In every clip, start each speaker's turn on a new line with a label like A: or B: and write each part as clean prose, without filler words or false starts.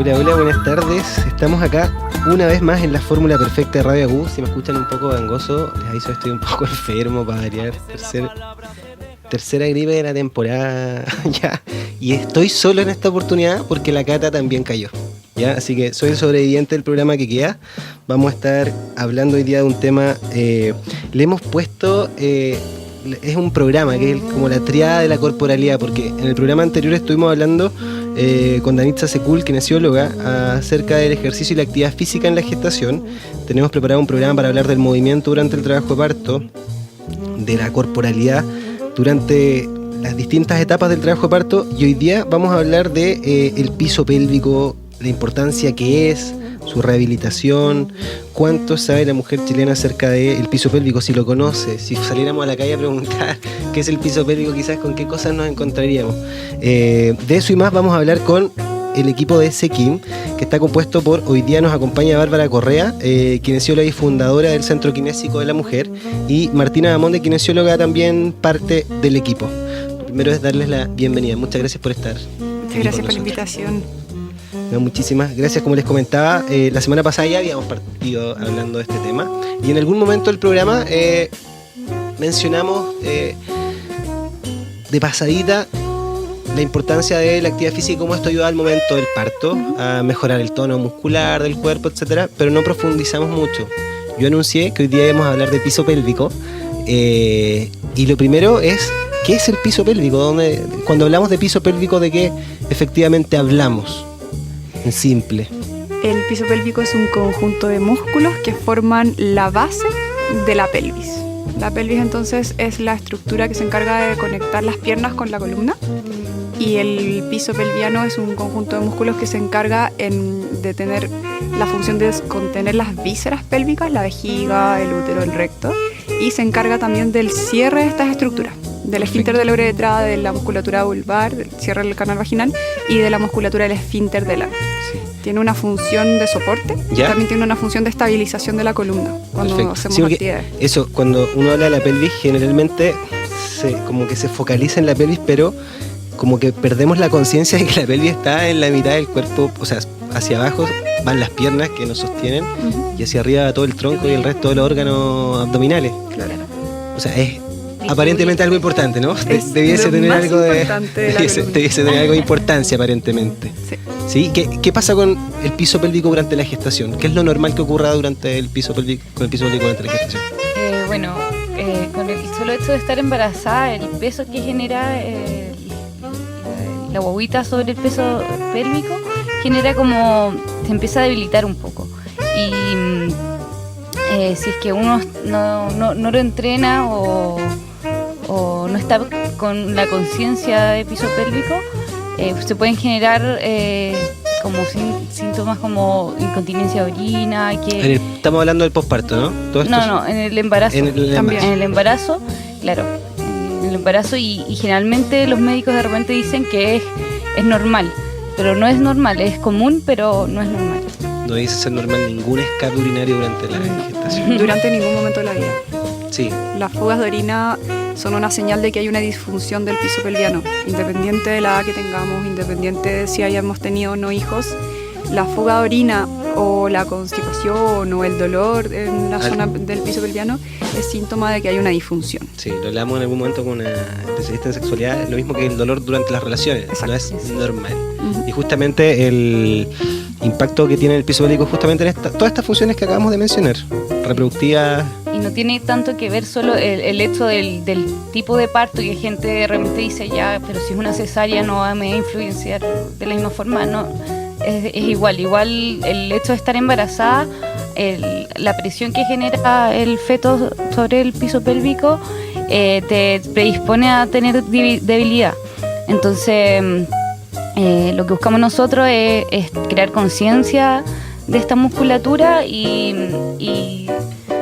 A: Hola, hola, buenas tardes. Estamos acá una vez más en la fórmula perfecta de Radio Agu. Si me escuchan un poco gangoso, les aviso que estoy un poco enfermo para variar. Tercera gripe de la temporada ya. Y estoy solo en esta oportunidad porque la Cata también cayó. ¿Ya? Así que soy el sobreviviente del programa que queda. Vamos a estar hablando hoy día de un tema. Le hemos puesto... es un programa que es como la triada de la corporalidad, porque en el programa anterior estuvimos hablando con Danitza Secul, kinesióloga, acerca del ejercicio y la actividad física en la gestación. Tenemos preparado un programa para hablar del movimiento durante el trabajo de parto, de la corporalidad durante las distintas etapas del trabajo de parto, y hoy día vamos a hablar de el piso pélvico, la importancia que es, su rehabilitación, cuánto sabe la mujer chilena acerca del piso pélvico, si lo conoce, si saliéramos a la calle a preguntar qué es el piso pélvico, quizás con qué cosas nos encontraríamos. De eso y más vamos a hablar con el equipo de SEKIN, que está compuesto por, hoy día nos acompaña Bárbara Correa, kinesióloga y fundadora del Centro Kinésico de la Mujer, y Martina Damonde, kinesióloga, también parte del equipo. Lo primero es darles la bienvenida. Muchas gracias por estar.
B: Muchas gracias por la invitación.
A: No, muchísimas gracias. Como les comentaba, la semana pasada ya habíamos partido hablando de este tema, y en algún momento del programa mencionamos de pasadita la importancia de la actividad física y cómo esto ayuda al momento del parto a mejorar el tono muscular del cuerpo, etcétera, pero no profundizamos mucho. Yo anuncié que hoy día íbamos a hablar de piso pélvico, y lo primero es, ¿qué es el piso pélvico? Cuando hablamos de piso pélvico, ¿de qué efectivamente hablamos? En simple.
B: El piso pélvico es un conjunto de músculos que forman la base de la pelvis. La pelvis entonces es la estructura que se encarga de conectar las piernas con la columna, y el piso pelviano es un conjunto de músculos que se encarga de tener la función de contener las vísceras pélvicas, la vejiga, el útero, el recto, y se encarga también del cierre de estas estructuras, del esfínter de la uretra, de la musculatura vulvar, del cierre del canal vaginal y de la musculatura del esfínter del ano. Sí. Tiene una función de soporte, y también tiene una función de estabilización de la columna cuando hacemos actividades.
A: Eso, cuando uno habla de la pelvis, generalmente como que se focaliza en la pelvis, pero como que perdemos la conciencia de que la pelvis está en la mitad del cuerpo, o sea, hacia abajo van las piernas que nos sostienen, y hacia arriba va todo el tronco y el resto de los órganos abdominales. Claro. O sea, es aparentemente algo importante, ¿no? Debiese tener algo de importancia, aparentemente. Sí. ¿Qué pasa con el piso pélvico durante la gestación? ¿Qué es lo normal que ocurra durante el piso pélvico durante la gestación?
C: Con el solo hecho de estar embarazada, el peso que genera la guaguita sobre el peso pélvico genera como se empieza a debilitar un poco, y si es que uno no lo entrena o no está con la conciencia de piso pélvico, se pueden generar como síntomas como incontinencia de orina.
A: Estamos hablando del posparto, ¿no?
C: No, en el embarazo. También. En el embarazo, claro. En el embarazo, y generalmente los médicos de repente dicen que es normal, pero no es normal, es común, pero no es normal.
A: No dice ser normal ningún escape urinario durante la gestación.
B: Durante ningún momento de la vida.
A: Sí.
B: Las fugas de orina son una señal de que hay una disfunción del piso pelviano, independiente de la edad que tengamos, independiente de si hayamos tenido o no hijos. La fuga de orina o la constipación o el dolor en la zona del piso pelviano es síntoma de que hay una disfunción.
A: Sí, lo hablamos en algún momento con una especialista en sexualidad, lo mismo que el dolor durante las relaciones. Exacto. No es normal. Y justamente el impacto que tiene el piso pélvico justamente en todas estas funciones que acabamos de mencionar, reproductivas.
C: Y no tiene tanto que ver solo el hecho del tipo de parto, y gente de repente dice, ya, pero si es una cesárea no me va a influenciar de la misma forma. No, es igual el hecho de estar embarazada, la presión que genera el feto sobre el piso pélvico te predispone a tener debilidad. Entonces lo que buscamos nosotros es crear conciencia de esta musculatura y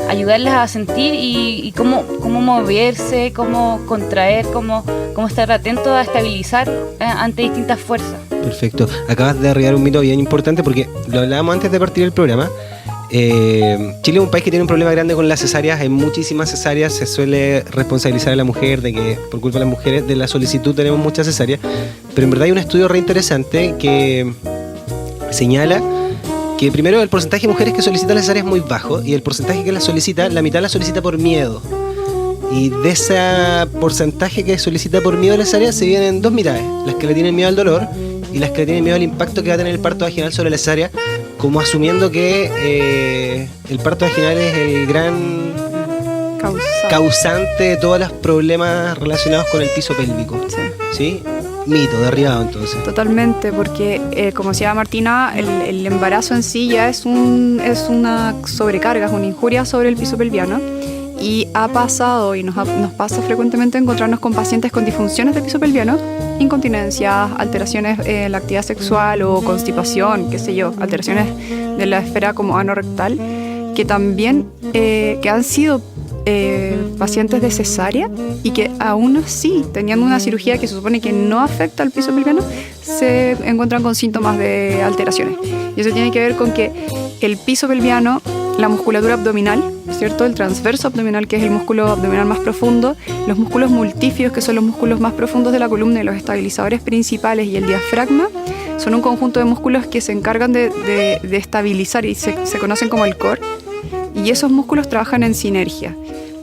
C: ayudarles a sentir y cómo moverse, cómo contraer, cómo estar atento a estabilizar ante distintas fuerzas.
A: Perfecto. Acabas de arreglar un mito bien importante, porque lo hablábamos antes de partir el programa. Chile es un país que tiene un problema grande con las cesáreas. Hay muchísimas cesáreas. Se suele responsabilizar a la mujer de que por culpa de las mujeres de la solicitud tenemos muchas cesáreas, pero en verdad hay un estudio re interesante que señala que primero el porcentaje de mujeres que solicitan la cesárea es muy bajo y el porcentaje que la solicita, la mitad la solicita por miedo. Y de ese porcentaje que solicita por miedo a la cesárea se dividen dos mitades, las que le tienen miedo al dolor y las que le tienen miedo al impacto que va a tener el parto vaginal sobre la cesárea, como asumiendo que el parto vaginal es el gran causante de todos los problemas relacionados con el piso pélvico. ¿Sí? Mito, derribado entonces.
B: Totalmente, porque como decía Martina, el embarazo en sí ya es una sobrecarga, es una injuria sobre el piso pelviano. Y ha pasado y nos pasa frecuentemente encontrarnos con pacientes con disfunciones del piso pelviano, incontinencia, alteraciones en la actividad sexual o constipación, qué sé yo, alteraciones de la esfera como anorrectal, que también que han sido pacientes de cesárea y que aún así, teniendo una cirugía que se supone que no afecta al piso pelviano, se encuentran con síntomas de alteraciones. Y eso tiene que ver con que el piso pelviano, la musculatura abdominal, ¿cierto? El transverso abdominal, que es el músculo abdominal más profundo, los músculos multífidos, que son los músculos más profundos de la columna, y los estabilizadores principales y el diafragma, son un conjunto de músculos que se encargan de estabilizar y se conocen como el core, y esos músculos trabajan en sinergia.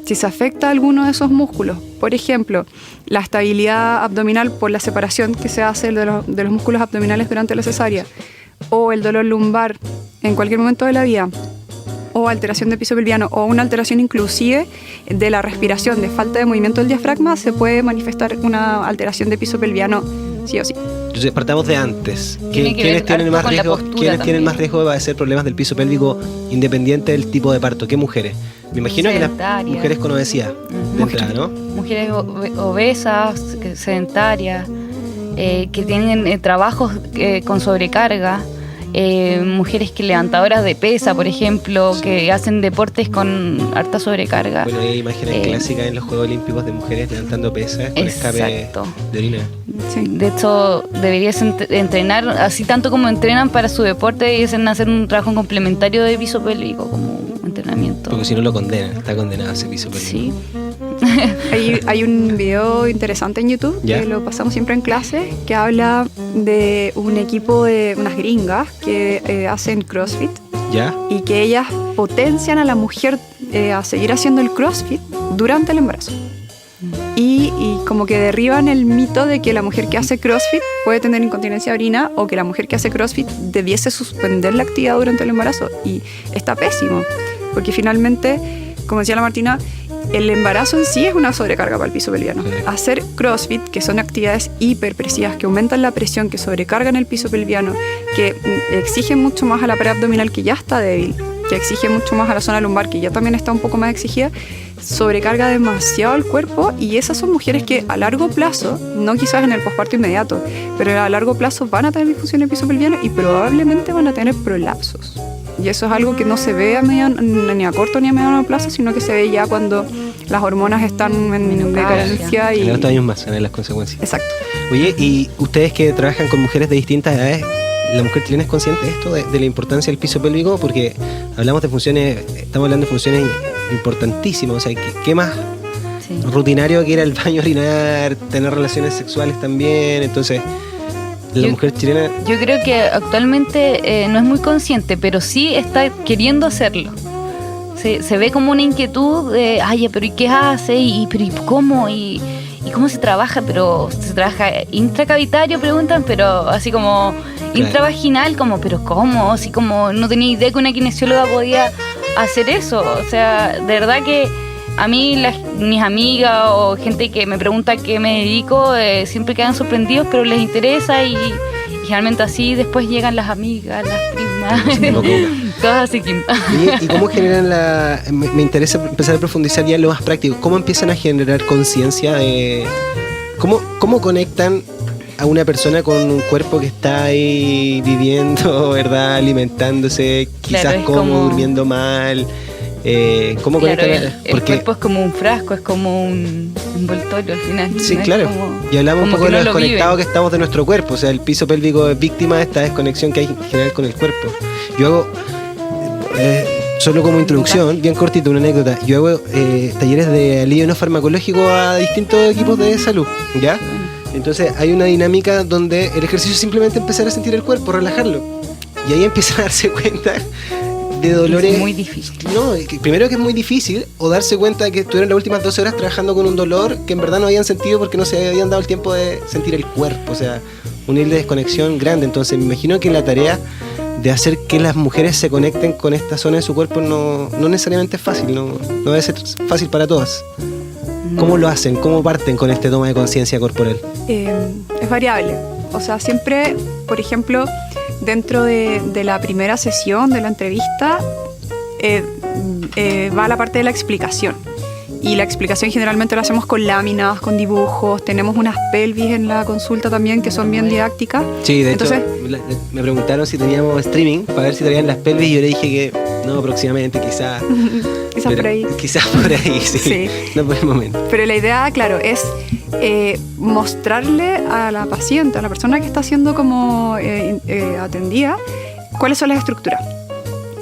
B: Si se afecta alguno de esos músculos, por ejemplo, la estabilidad abdominal por la separación que se hace de los músculos abdominales durante la cesárea, o el dolor lumbar en cualquier momento de la vida, o alteración del piso pelviano, o una alteración inclusive de la respiración, de falta de movimiento del diafragma, se puede manifestar una alteración de piso pelviano sí o sí.
A: Entonces partamos de antes.
C: ¿Quiénes
A: tienen más riesgo de padecer problemas del piso pélvico independiente del tipo de parto? ¿Qué mujeres? Me imagino que las mujeres con obesidad, de entrada, ¿no?
C: Mujeres obesas, sedentarias, que tienen trabajos con sobrecarga. Mujeres que levantadoras de pesa, por ejemplo, que hacen deportes con harta sobrecarga.
A: Bueno, hay imágenes clásicas en los Juegos Olímpicos de mujeres levantando pesas con escape de orina.
C: Sí. De hecho, deberías entrenar, así tanto como entrenan para su deporte, deberían hacer un trabajo complementario de piso pélvico como entrenamiento.
A: Porque si no lo condenan, está condenado ese piso pélvico.
C: Sí.
B: Hay un video interesante en YouTube,
A: ¿ya?
B: Que lo pasamos siempre en clase, que habla de un equipo de unas gringas que hacen CrossFit.
A: ¿Ya?
B: Y que ellas potencian a la mujer a seguir haciendo el CrossFit durante el embarazo. Y como que derriban el mito de que la mujer que hace CrossFit puede tener incontinencia de orina, o que la mujer que hace CrossFit debiese suspender la actividad durante el embarazo. Y está pésimo, porque finalmente, como decía la Martina, el embarazo en sí es una sobrecarga para el piso pelviano. Hacer CrossFit, que son actividades hiperpresivas que aumentan la presión, que sobrecargan el piso pelviano, que exigen mucho más a la pared abdominal, que ya está débil, que exige mucho más a la zona lumbar, que ya también está un poco más exigida, sobrecarga demasiado el cuerpo. Y esas son mujeres que a largo plazo, no quizás en el posparto inmediato, pero a largo plazo van a tener disfunción del piso pelviano y probablemente van a tener prolapsos. Y eso es algo que no se ve ni a corto ni a mediano plazo, sino que se ve ya cuando las hormonas están en decadencia.
A: En 8 años más, en las consecuencias.
B: Exacto.
A: Oye, y ustedes que trabajan con mujeres de distintas edades, ¿la mujer chilena es consciente de esto, de la importancia del piso pélvico? Porque hablamos de funciones, estamos hablando de funciones importantísimas. O sea, ¿qué más rutinario que ir al baño a orinar, tener relaciones sexuales también? Entonces, la mujer chilena...
C: Yo creo que actualmente no es muy consciente, pero sí está queriendo hacerlo. Se ve como una inquietud de, ay, pero ¿y qué hace? ¿Y cómo? ¿Y cómo se trabaja? Pero se trabaja intracavitario, preguntan, pero así como intravaginal, como, pero ¿cómo? Así como no tenía idea que una kinesióloga podía hacer eso. O sea, de verdad que a mí mis amigas o gente que me pregunta a qué me dedico, siempre quedan sorprendidos, pero les interesa y generalmente así después llegan las amigas, las primas, todas así.
A: ¿Y cómo generan me interesa empezar a profundizar ya en lo más práctico? ¿Cómo empiezan a generar conciencia de... ¿Cómo conectan a una persona con un cuerpo que está ahí viviendo, ¿verdad? Alimentándose, quizás como durmiendo mal... ¿Cómo conectan?
C: El cuerpo es como un frasco, es como un envoltorio al final.
A: Sí,
C: ¿no?
A: claro. Y hablamos un poco de lo desconectado que estamos de nuestro cuerpo. O sea, el piso pélvico es víctima de esta desconexión que hay en general con el cuerpo. Yo hago, solo como introducción, bien cortito, una anécdota. Yo hago talleres de alivio no farmacológico a distintos equipos de salud, ¿ya? Entonces hay una dinámica donde el ejercicio es simplemente empezar a sentir el cuerpo, relajarlo. Y ahí empiezan a darse cuenta de dolores.
C: Es muy difícil.
A: No, primero que es muy difícil, o darse cuenta de que estuvieron las últimas 12 horas trabajando con un dolor que en verdad no habían sentido porque no se habían dado el tiempo de sentir el cuerpo. O sea, un nivel de desconexión grande. Entonces me imagino que la tarea de hacer que las mujeres se conecten con esta zona de su cuerpo no necesariamente es fácil, no debe ser fácil para todas. ¿Cómo lo hacen? ¿Cómo parten con este toma de conciencia corporal?
B: Es variable. O sea, siempre, por ejemplo, dentro de la primera sesión de la entrevista va la parte de la explicación. Y la explicación generalmente la hacemos con láminas, con dibujos. Tenemos unas pelvis en la consulta también que son bien didácticas.
A: Sí, de
B: Entonces,
A: hecho, me preguntaron si teníamos streaming para ver si traían las pelvis y yo le dije que no, próximamente, quizás.
B: quizás por ahí.
A: Quizás por ahí, sí.
B: Sí.
A: No por el momento.
B: Pero la idea, claro, es mostrarle a la paciente, a la persona que está siendo como atendida, cuáles son las estructuras.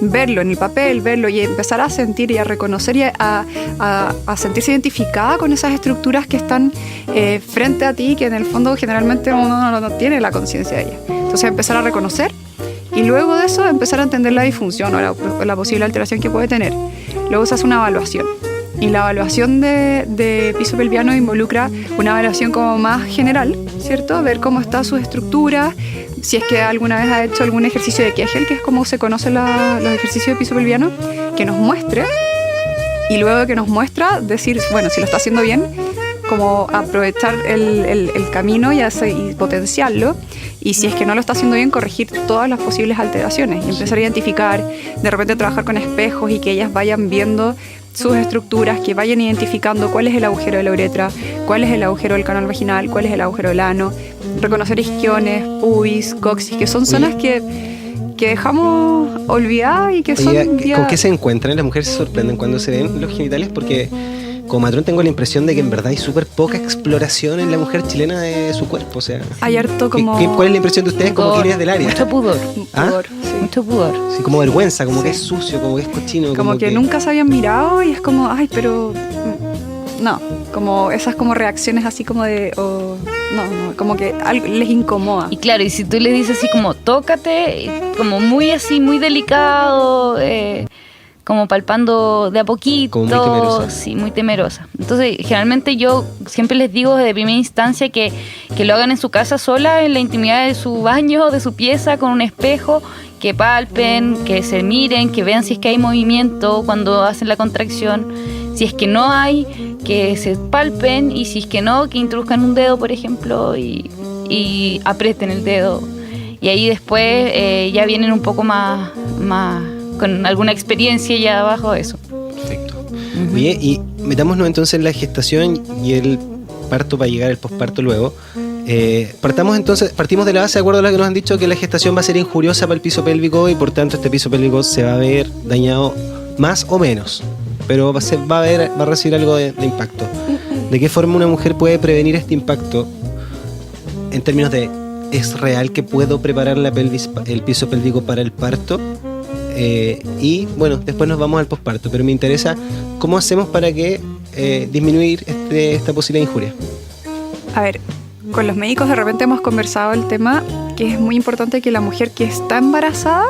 B: Verlo en el papel, verlo y empezar a sentir y a reconocer y a sentirse identificada con esas estructuras que están frente a ti, que en el fondo generalmente uno no tiene la conciencia de ellas. Entonces empezar a reconocer y luego de eso empezar a entender la disfunción o la posible alteración que puede tener. Luego se hace una evaluación. Y la evaluación de piso pelviano involucra una evaluación como más general, ¿cierto? Ver cómo está su estructura, si es que alguna vez ha hecho algún ejercicio de Kegel, que es como se conocen los ejercicios de piso pelviano, que nos muestre, y luego de que nos muestra, decir, bueno, si lo está haciendo bien, como aprovechar el camino y potenciarlo, y si es que no lo está haciendo bien, corregir todas las posibles alteraciones y empezar a identificar, de repente trabajar con espejos y que ellas vayan viendo sus estructuras, que vayan identificando cuál es el agujero de la uretra, cuál es el agujero del canal vaginal, cuál es el agujero del ano, reconocer isquiones, pubis, coxis, que son zonas que dejamos olvidadas y que son...
A: ¿Con qué se encuentran? Las mujeres se sorprenden cuando se ven los genitales porque como matrón tengo la impresión de que en verdad hay súper poca exploración en la mujer chilena de su cuerpo. O sea,
B: hay harto como...
A: ¿Cuál es la impresión de ustedes como quienes del área?
C: Mucho pudor.
B: Sí.
C: Mucho pudor.
A: Sí, como vergüenza, como
B: sí.
A: que es sucio, como que es cochino.
B: Como que nunca se habían mirado y es como, ay, pero... No, como esas como reacciones así como de... no, como que algo les incomoda.
C: Y claro, y si tú le dices así como, tócate, como muy así, muy delicado... como palpando de a poquito.
A: Como muy temerosa.
C: Sí, muy temerosa. Entonces, generalmente yo siempre les digo desde primera instancia que lo hagan en su casa sola, en la intimidad de su baño, de su pieza, con un espejo, que palpen, que se miren, que vean si es que hay movimiento cuando hacen la contracción. Si es que no hay, que se palpen, y si es que no, que introduzcan un dedo, por ejemplo, y aprieten el dedo. Y ahí después ya vienen un poco más con alguna experiencia ya abajo de eso.
A: Perfecto. Oye, y metámonos entonces en la gestación y el parto para llegar al posparto luego. Partimos de la base, de acuerdo a lo que nos han dicho, que la gestación va a ser injuriosa para el piso pélvico y por tanto este piso pélvico se va a ver dañado más o menos, pero va a recibir algo de impacto. ¿De qué forma una mujer puede prevenir este impacto en términos de ¿es real que puedo preparar el piso pélvico para el parto? Y bueno, después nos vamos al posparto, pero me interesa cómo hacemos para que disminuir esta posible injuria.
B: A ver, con los médicos de repente hemos conversado el tema que es muy importante que la mujer que está embarazada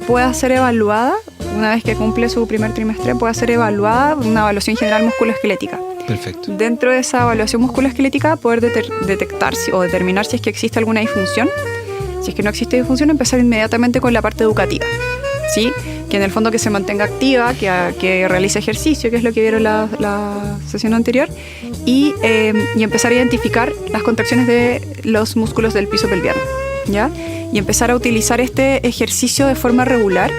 B: pueda ser evaluada, una vez que cumple su primer trimestre, pueda ser evaluada, una evaluación general musculoesquelética.
A: Perfecto.
B: Dentro de esa evaluación musculoesquelética poder detectar o determinar si es que existe alguna disfunción. Si es que no existe disfunción, empezar inmediatamente con la parte educativa. ¿Sí? Que en el fondo que se mantenga activa, que realice ejercicio, que es lo que vieron la sesión anterior, y empezar a identificar las contracciones de los músculos del piso pelviano, ¿ya? Y empezar a utilizar este ejercicio de forma regular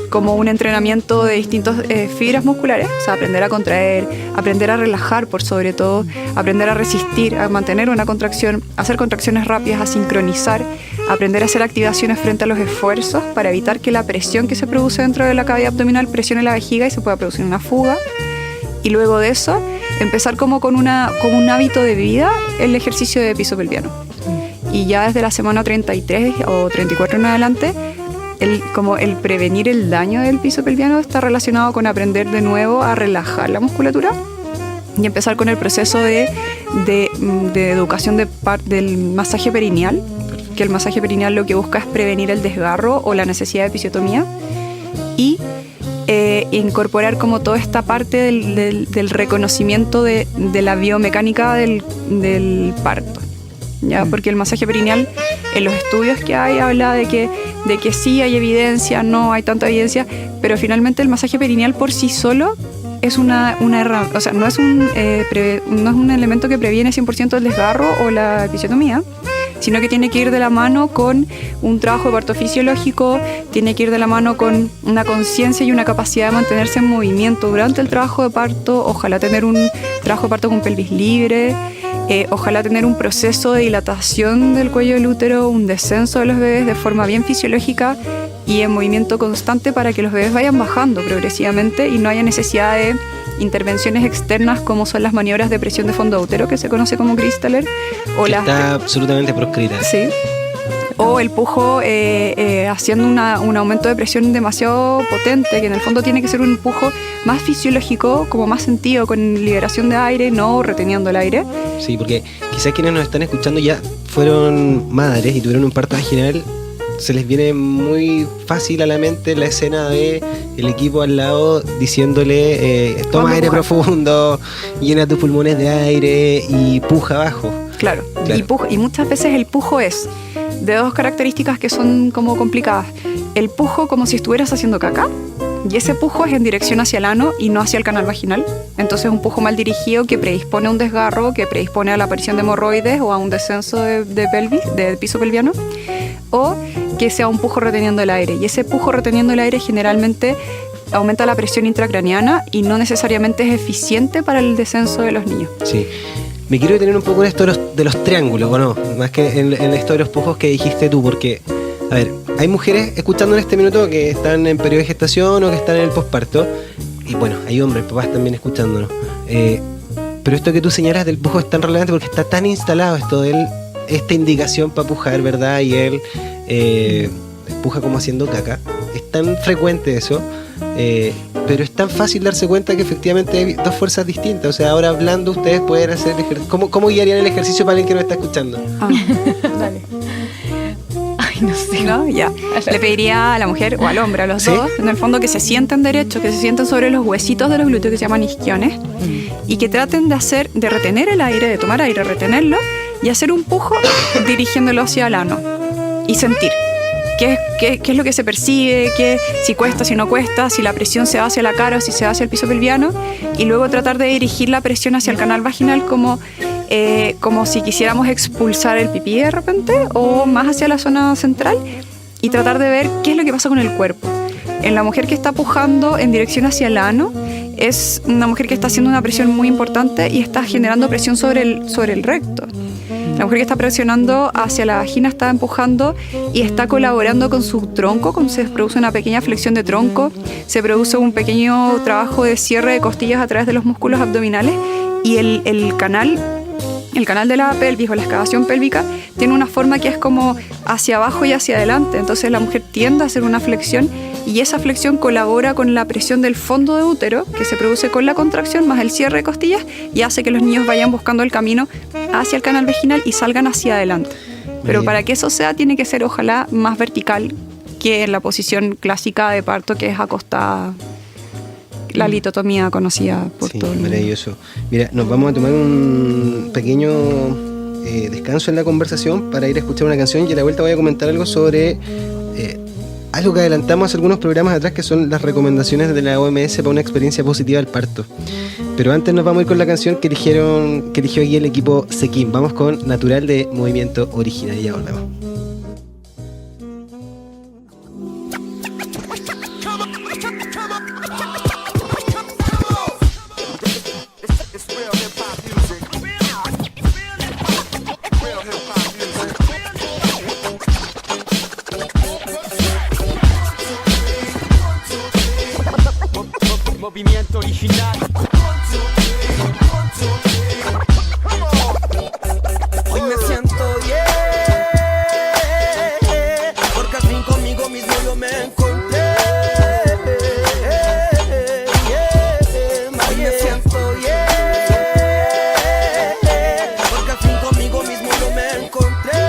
B: como un entrenamiento de distintas fibras musculares, o sea, aprender a contraer, aprender a relajar por sobre todo, aprender a resistir, a mantener una contracción, hacer contracciones rápidas, a sincronizar, aprender a hacer activaciones frente a los esfuerzos para evitar que la presión que se produce dentro de la cavidad abdominal presione la vejiga y se pueda producir una fuga. Y luego de eso, empezar como con un hábito de vida el ejercicio de piso pelviano. Y ya desde la semana 33 o 34 en adelante, el prevenir el daño del piso pelviano está relacionado con aprender de nuevo a relajar la musculatura y empezar con el proceso de educación del masaje perineal.
A: Perfecto.
B: que el masaje perineal lo que busca es prevenir el desgarro o la necesidad de episiotomía, y incorporar como toda esta parte del reconocimiento de la biomecánica del parto, ¿ya? Porque el masaje perineal, en los estudios que hay, habla de que sí hay evidencia, no hay tanta evidencia, pero finalmente el masaje perineal por sí solo es una herramienta, o sea, no es un elemento que previene 100% el desgarro o la episiotomía, sino que tiene que ir de la mano con un trabajo de parto fisiológico, tiene que ir de la mano con una conciencia y una capacidad de mantenerse en movimiento durante el trabajo de parto, ojalá tener un trabajo de parto con pelvis libre, ojalá tener un proceso de dilatación del cuello del útero, un descenso de los bebés de forma bien fisiológica y en movimiento constante para que los bebés vayan bajando progresivamente y no haya necesidad de intervenciones externas como son las maniobras de presión de fondo de útero, que se conoce como Christaller, o
A: está absolutamente proscrita.
B: Sí. O el pujo haciendo un aumento de presión demasiado potente, que en el fondo tiene que ser un pujo más fisiológico, como más sentido, con liberación de aire, no reteniendo el aire.
A: Sí, porque quizás quienes nos están escuchando ya fueron madres y tuvieron un parto vaginal, se les viene muy fácil a la mente la escena de el equipo al lado diciéndole toma aire profundo, llena tus pulmones de aire y puja abajo.
B: Claro. Y muchas veces el pujo es de dos características que son como complicadas. El pujo como si estuvieras haciendo caca, y ese pujo es en dirección hacia el ano y no hacia el canal vaginal. Entonces es un pujo mal dirigido que predispone a un desgarro, que predispone a la aparición de hemorroides o a un descenso de pelvis, del piso pelviano, o que sea un pujo reteniendo el aire. Y ese pujo reteniendo el aire generalmente aumenta la presión intracraniana y no necesariamente es eficiente para el descenso de los niños.
A: Sí. Me quiero detener un poco en esto de los triángulos, ¿o no? Más que en esto de los pujos que dijiste tú, porque, a ver, hay mujeres escuchando en este minuto que están en periodo de gestación o que están en el posparto, y bueno, hay hombres, papás también escuchándonos. Pero esto que tú señalas del pujo es tan relevante porque está tan instalado esto de esta indicación para pujar, ¿verdad? Y él puja como haciendo caca. Es tan frecuente eso, pero es tan fácil darse cuenta que efectivamente hay dos fuerzas distintas. O sea, ahora hablando ustedes pueden hacer el ejercicio. ¿Cómo guiarían el ejercicio para alguien que no está escuchando?
C: Dale. Ay, no sé.
B: ¿No? Ya. Le pediría a la mujer o al hombre, a los dos, en el fondo que se sienten derechos, que se sienten sobre los huesitos de los glúteos que se llaman isquiones, y que traten de retener el aire, de tomar aire, retenerlo y hacer un pujo dirigiéndolo hacia el ano y sentir qué es lo que se percibe, si cuesta, si no cuesta, si la presión se va hacia la cara o si se va hacia el piso pelviano, y luego tratar de dirigir la presión hacia el canal vaginal como si quisiéramos expulsar el pipí de repente, o más hacia la zona central, y tratar de ver qué es lo que pasa con el cuerpo. En la mujer que está pujando en dirección hacia el ano, es una mujer que está haciendo una presión muy importante y está generando presión sobre el recto. La mujer que está presionando hacia la vagina está empujando y está colaborando con su tronco, se produce una pequeña flexión de tronco, se produce un pequeño trabajo de cierre de costillas a través de los músculos abdominales, y el canal de la pelvis o la excavación pélvica tiene una forma que es como hacia abajo y hacia adelante. Entonces la mujer tiende a hacer una flexión y esa flexión colabora con la presión del fondo de útero que se produce con la contracción más el cierre de costillas y hace que los niños vayan buscando el camino hacia el canal vaginal y salgan hacia adelante. Pero para que eso sea tiene que ser ojalá más vertical que en la posición clásica de parto, que es acostada. La litotomía conocida por todo el mundo.
A: Maravilloso. Mira, nos vamos a tomar un pequeño descanso en la conversación para ir a escuchar una canción, y a la vuelta voy a comentar algo sobre algo que adelantamos hace algunos programas atrás, que son las recomendaciones de la OMS para una experiencia positiva al parto. Pero antes nos vamos a ir con la canción que eligió aquí el equipo Sequim. Vamos con Natural de Movimiento Original y ya volvemos.
D: Movimiento original. Hoy me siento bien, porque al fin conmigo mismo yo me encontré. Hoy me siento bien, porque al fin conmigo mismo yo me encontré.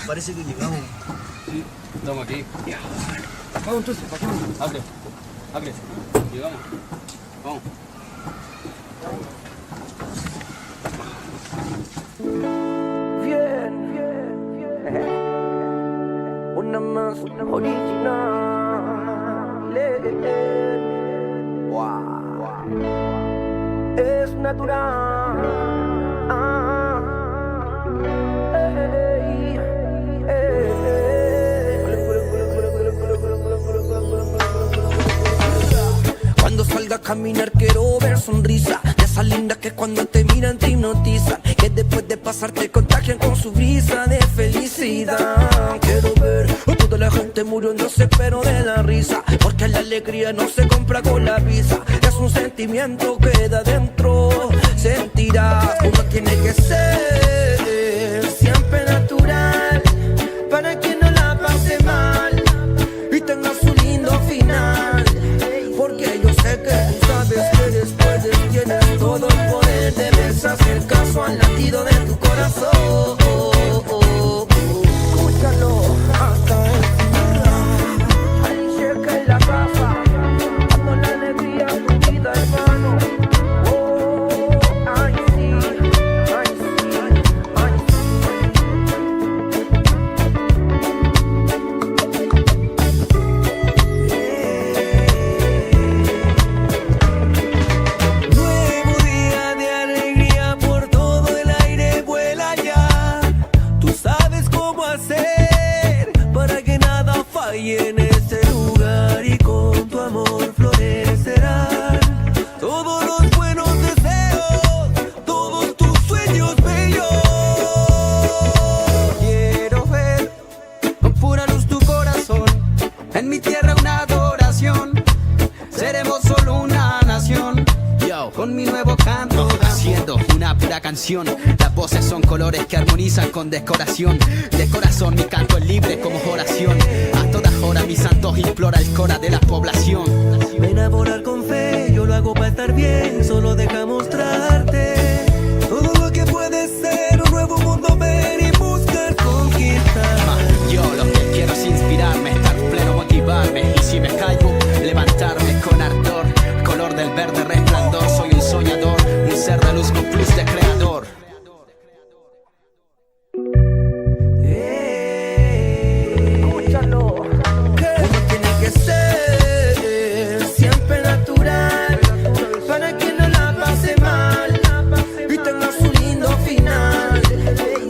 D: Parece que llegamos.
E: Sí, estamos aquí. Vamos entonces, bajemos. Abre. Llegamos. Vamos.
D: Bien. Una más original. Wow. Es natural. Cuando salga a caminar quiero ver sonrisa de esas lindas que cuando te miran te hipnotizan, que después de pasar te contagian con su brisa de felicidad. Quiero ver a toda la gente muriéndose pero de la risa, porque la alegría no se compra con la visa, es un sentimiento que da dentro. Sentirás, uno tiene que ser siempre natural para que no la pase mal y tenga su lindo final. Porque yo sé que tú sabes que después tienes todo el poder. Debes hacer caso al latido de tu corazón. Escúchalo hasta el final. Ahí cerca en la casa, dando la alegría a tu vida, hermano. Ay sí, ay sí, ay sí. Nuevo día de alegría por todo el aire, vuela ya. Tú sabes cómo hacer para que nada falle en este lugar, y con tu amor florecerán todos los buenos deseos, todos tus sueños bellos. Quiero ver con pura luz tu corazón, en mi tierra una adoración. Seremos solo una nación. Yo, con mi nuevo canto, haciendo una pura canción. Las voces son colores que armonizan con decoración. De corazón mi canto es libre como oración. A todas horas mis santos implora el cora de la población. Ven a volar con fe, yo lo hago para estar bien. Solo deja mostrarte todo lo que puede ser un nuevo mundo, ver y buscar conquistar.
F: Yo lo que quiero es inspirarme, estar pleno, motivarme. Y si me caigo, levantarme con ardor. Color del verde resplandor, soy un soñador, un ser de luz con plus de creador.
D: Escúchalo. Uno tiene que ser siempre natural para que no la pase mal y tenga su lindo final.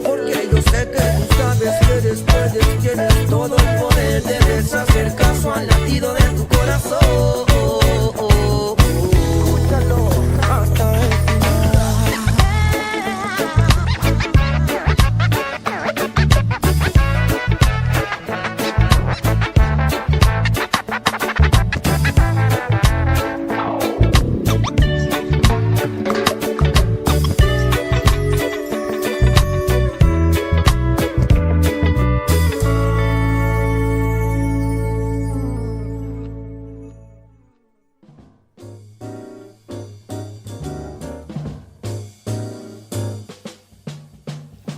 D: Porque yo sé que tú sabes que después tienes todo el poder. Debes hacer caso al latido de tu corazón. Escúchalo hasta el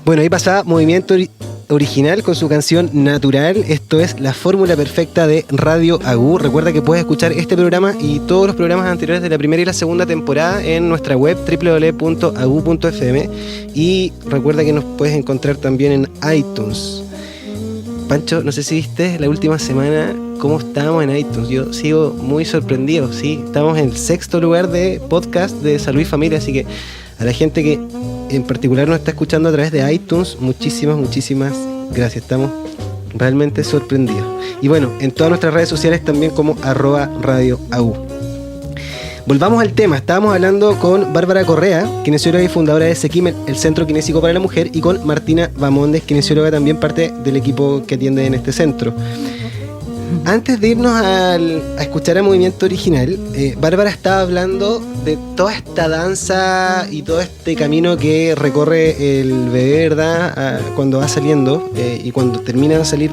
A: Bueno, ahí pasaba Movimiento Original con su canción Natural. Esto es la fórmula perfecta de Radio AGU. Recuerda que puedes escuchar este programa y todos los programas anteriores de la primera y la segunda temporada en nuestra web www.agu.fm, y recuerda que nos puedes encontrar también en iTunes. Pancho, no sé si viste la última semana cómo estábamos en iTunes. Yo sigo muy sorprendido, ¿sí? Estamos en el 6º lugar de podcast de salud y familia, así que a la gente que en particular nos está escuchando a través de iTunes, muchísimas gracias. Estamos realmente sorprendidos. Y bueno, en todas nuestras redes sociales también como @radioagu. Volvamos al tema. Estábamos hablando con Bárbara Correa, kinesióloga y fundadora de SEKIM, el Centro Kinésico para la Mujer, y con Martina Bamondes, kinesióloga también parte del equipo que atiende en este centro. Antes de irnos a escuchar el Movimiento Original, Bárbara estaba hablando de toda esta danza y todo este camino que recorre el bebé, ¿verdad? Cuando va saliendo y cuando termina de salir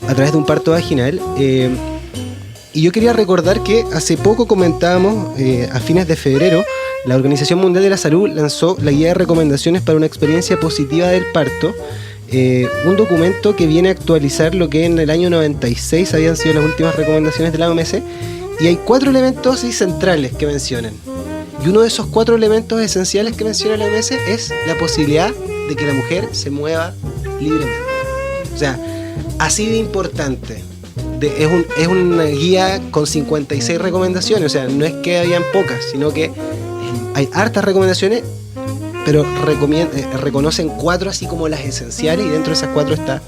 A: a través de un parto vaginal. Y yo quería recordar que hace poco comentábamos, a fines de febrero, la Organización Mundial de la Salud lanzó la guía de recomendaciones para una experiencia positiva del parto, un documento que viene a actualizar lo que en el año 96 habían sido las últimas recomendaciones de la OMS, y hay 4 elementos centrales que mencionan. Y uno de esos 4 elementos esenciales que menciona la OMS es la posibilidad de que la mujer se mueva libremente. O sea, así de importante. Es una guía con 56 recomendaciones, o sea, no es que habían pocas, sino que hay hartas recomendaciones, pero reconocen 4 así como las esenciales, y dentro de esas 4 está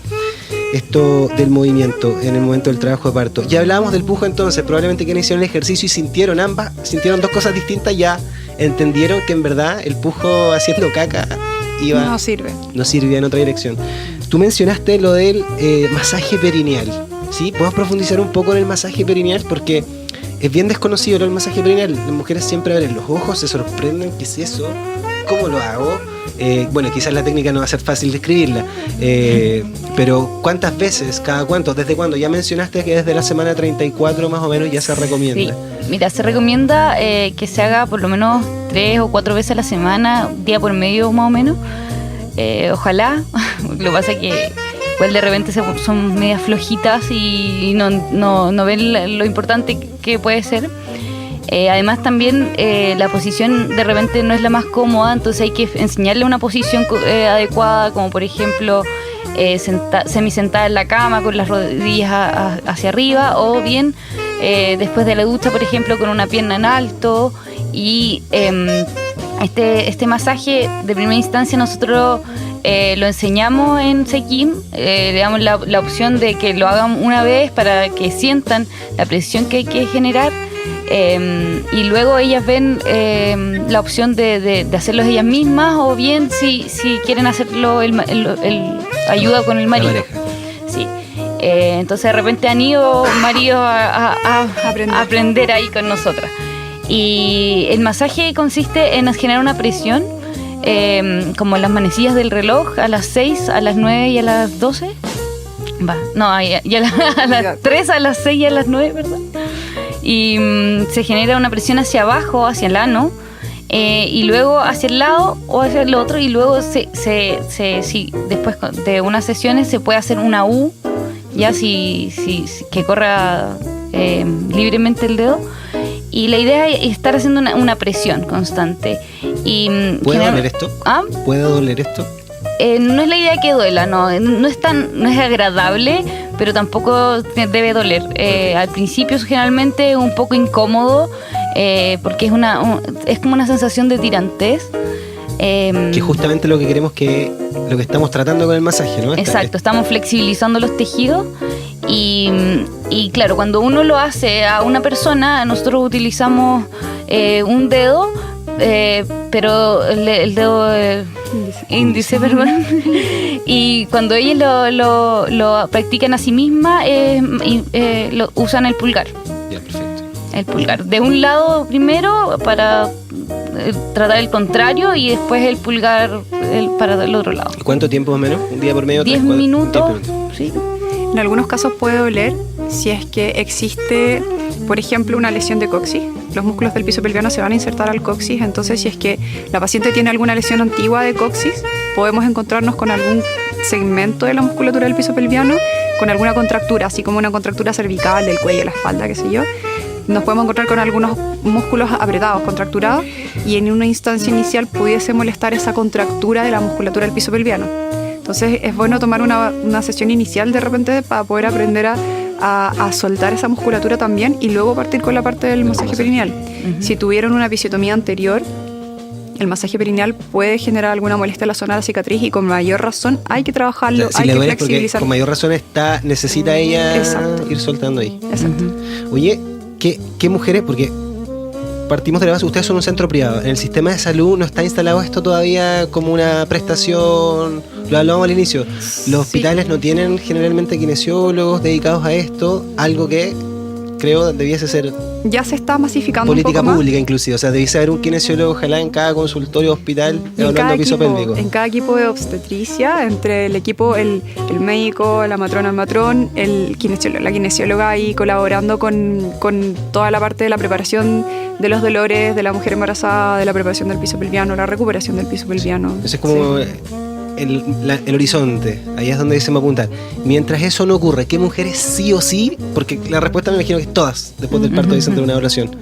A: esto del movimiento en el momento del trabajo de parto. Ya hablábamos del pujo entonces, probablemente quienes hicieron el ejercicio y sintieron 2 cosas distintas, ya entendieron que en verdad el pujo haciendo caca
B: no sirve
A: en otra dirección. Tú mencionaste lo del masaje perineal, ¿sí? ¿Podemos profundizar un poco en el masaje perineal? Porque es bien desconocido el masaje perineal. Las mujeres siempre abren los ojos, se sorprenden, ¿qué es eso? ¿Cómo lo hago? Bueno, quizás la técnica no va a ser fácil describirla, pero ¿cuántas veces? ¿Cada cuánto? ¿Desde cuándo? Ya mencionaste que desde la semana 34 más o menos ya se recomienda.
C: Sí, mira, se recomienda que se haga por lo menos 3 o 4 veces a la semana, día por medio más o menos. Ojalá. Lo que pasa es que igual de repente son medias flojitas y no ven lo importante que puede ser. Además también la posición de repente no es la más cómoda, entonces hay que enseñarle una posición adecuada, como por ejemplo semisentada en la cama con las rodillas hacia arriba, o bien después de la ducha, por ejemplo, con una pierna en alto. Y este masaje de primera instancia nosotros lo enseñamos en Sequim, le damos la opción de que lo hagan una vez para que sientan la presión que hay que generar. Y luego ellas ven la opción de hacerlo ellas mismas, o bien si quieren hacerlo ayuda con el marido. Sí. Entonces de repente han ido maridos a aprender ahí con nosotras. Y el masaje consiste en generar una presión como las manecillas del reloj, a las 6, a las 9 y a las 12. A las 3, a las 6 y a las 9, ¿verdad? Y se genera una presión hacia abajo, hacia el ano, y luego hacia el lado o hacia el otro, y luego después de unas sesiones se puede hacer una U, ya si que corra libremente el dedo, y la idea es estar haciendo una presión constante. Y
A: ¿puede doler esto?
C: ¿Ah?
A: ¿Puede doler esto?
C: No es la idea que duela, no es agradable, pero tampoco debe doler. Al principio es generalmente un poco incómodo, porque es como una sensación de tirantez.
A: Que es justamente lo que queremos, lo que estamos tratando con el masaje, ¿no?
C: Exacto, estamos flexibilizando los tejidos y claro, cuando uno lo hace a una persona, nosotros utilizamos un dedo, pero el dedo índice, perdón. Y cuando ellas lo practican a sí mismas, usan el pulgar.
A: Ya, perfecto.
C: El pulgar. De un lado primero para tratar el contrario, y después el pulgar para el otro lado.
A: ¿Cuánto tiempo más o menos? ¿Un día por medio?
C: 10 minutos. Sí.
B: En algunos casos puede doler si es que existe, por ejemplo, una lesión de coxis. Los músculos del piso pelviano se van a insertar al coxis, entonces si es que la paciente tiene alguna lesión antigua de coxis, podemos encontrarnos con algún segmento de la musculatura del piso pelviano con alguna contractura, así como una contractura cervical, del cuello, la espalda, qué sé yo. Nos podemos encontrar con algunos músculos apretados, contracturados, y en una instancia inicial pudiese molestar esa contractura de la musculatura del piso pelviano. Entonces es bueno tomar una sesión inicial de repente para poder aprender a soltar esa musculatura también, y luego partir con la parte del masaje perineal. Uh-huh. Si tuvieron una episiotomía anterior, el masaje perineal puede generar alguna molestia en la zona de la cicatriz, y con mayor razón hay que trabajarlo,
A: si
B: hay que flexibilizar.
A: Con mayor razón necesita ella ir soltando ahí.
B: Exacto.
A: Oye, ¿qué mujeres? Porque partimos de la base, ustedes son un centro privado. En el sistema de salud no está instalado esto todavía como una prestación. Lo hablábamos al inicio. Los hospitales no tienen generalmente kinesiólogos dedicados a esto, algo que creo debiese ser...
B: Ya se está masificando
A: política
B: un poco
A: pública
B: más.
A: Inclusive, o sea, debiese haber un kinesiólogo ojalá en cada consultorio hospital evaluando piso pélvico.
B: En cada equipo de obstetricia, entre el equipo, el médico, la matrona, el matrón, la kinesióloga ahí colaborando con toda la parte de la preparación de los dolores de la mujer embarazada, de la preparación del piso pelviano, la recuperación del piso pelviano.
A: Eso es como el horizonte, ahí es donde se me apuntar. Mientras eso no ocurre, ¿qué mujeres sí o sí? Porque la respuesta me imagino que es todas, después del parto dicen de una evaluación.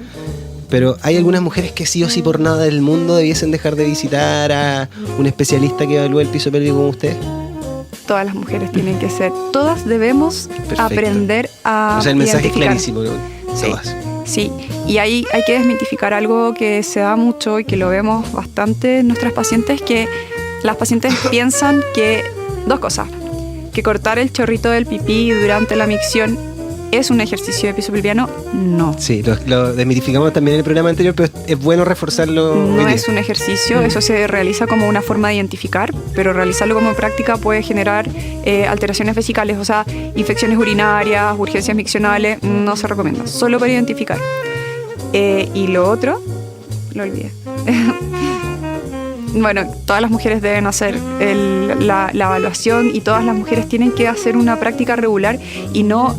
A: Pero hay algunas mujeres que sí o sí por nada del mundo debiesen dejar de visitar a un especialista que evalúe el piso pélvico como usted.
B: Todas las mujeres tienen que ser, todas debemos aprender a
A: O sea, el mensaje es
B: identificar.
A: clarísimo, ¿no?
B: Sí.
A: Todas.
B: Sí, y ahí hay que desmitificar algo que se da mucho y que lo vemos bastante en nuestras pacientes, que las pacientes piensan que dos cosas, que cortar el chorrito del pipí durante la micción es un ejercicio de piso pelviano. No.
A: Sí, lo desmitificamos también en el programa anterior, pero es bueno reforzarlo.
B: No es un ejercicio, eso se realiza como una forma de identificar, pero realizarlo como práctica puede generar alteraciones vesicales, o sea, infecciones urinarias, urgencias miccionales, no se recomienda, solo para identificar. Y lo otro, lo olvidé. Bueno, todas las mujeres deben hacer la evaluación y todas las mujeres tienen que hacer una práctica regular y no